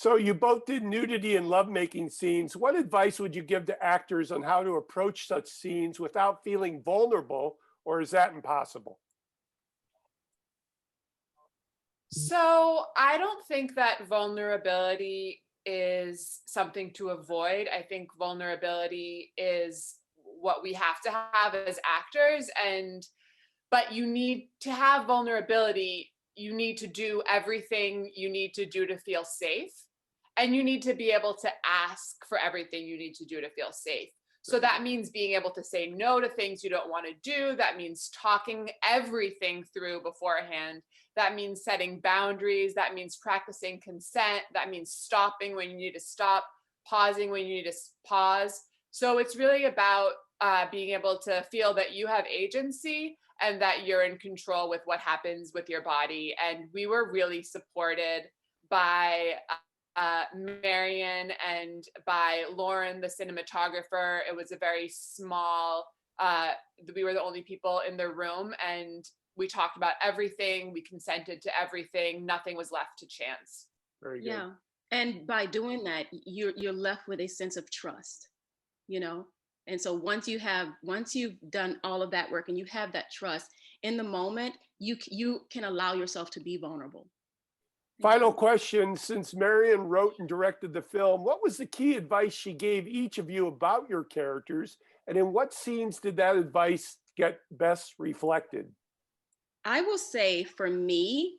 So you both did nudity and lovemaking scenes. What advice would you give to actors on how to approach such scenes without feeling vulnerable, or is that impossible? So I don't think that vulnerability is something to avoid. I think vulnerability is what we have to have as actors. But you need to have vulnerability. You need to do everything you need to do to feel safe. And you need to be able to ask for everything you need to do to feel safe. So that means being able to say no to things you don't want to do. That means talking everything through beforehand. That means setting boundaries. That means practicing consent. That means stopping when you need to stop, pausing when you need to pause. So it's really about being able to feel that you have agency and that you're in control with what happens with your body. And we were really supported by Marion and by Lauren, the cinematographer. It was a very small, we were the only people in the room, and we talked about everything. We consented to everything. Nothing was left to chance. Very good. Yeah. And by doing that, you're left with a sense of trust, you know? And so once you've done all of that work and you have that trust in the moment, you can allow yourself to be vulnerable. Final question, since Marion wrote and directed the film, what was the key advice she gave each of you about your characters? And in what scenes did that advice get best reflected? I will say for me,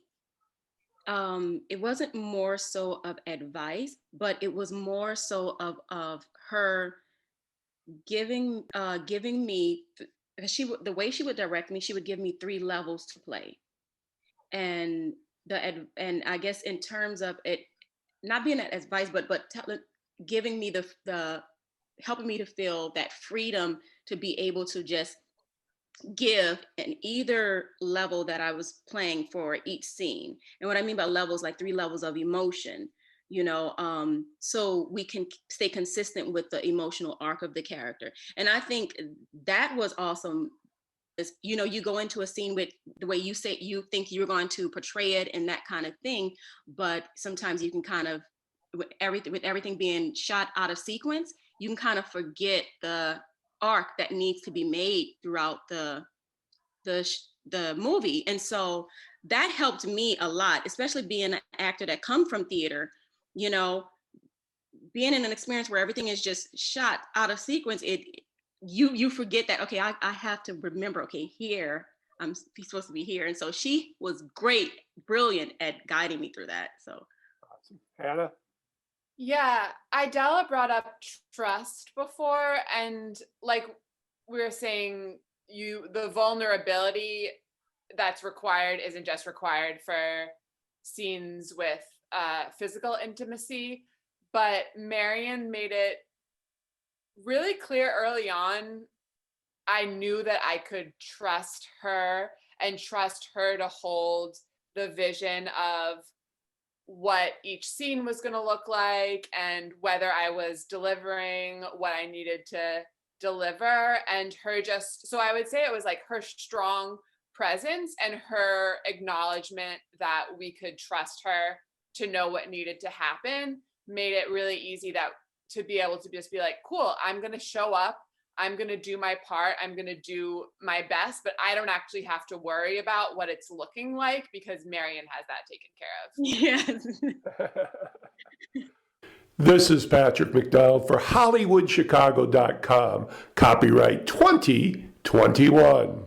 it wasn't more so of advice, but it was more so of her giving me, because the way she would direct me, she would give me 3 levels to play. And I guess in terms of it not being an advice, but giving me the helping me to feel that freedom to be able to just give in either level that I was playing for each scene. And what I mean by levels, like 3 levels of emotion, so we can stay consistent with the emotional arc of the character. And I think that was awesome. You go into a scene with the way you say you think you're going to portray it and that kind of thing, but sometimes you can kind of, with everything being shot out of sequence, you can kind of forget the arc that needs to be made throughout the movie. And so that helped me a lot, especially being an actor that come from theater, being in an experience where everything is just shot out of sequence. You forget that, okay, I have to remember, okay, here, I'm supposed to be here. And so she was great, brilliant at guiding me through that. So Awesome. Hannah? Yeah, Idella brought up trust before, and like we were saying, the vulnerability that's required isn't just required for scenes with physical intimacy, but Marion made it really clear early on. I knew that I could trust her and trust her to hold the vision of what each scene was going to look like and whether I was delivering what I needed to deliver. And so I would say it was like her strong presence and her acknowledgement that we could trust her to know what needed to happen made it really easy to be able to just be like, cool, I'm going to show up. I'm going to do my part. I'm going to do my best, but I don't actually have to worry about what it's looking like because Marion has that taken care of. yes. This is Patrick McDonald for HollywoodChicago.com. Copyright 2021.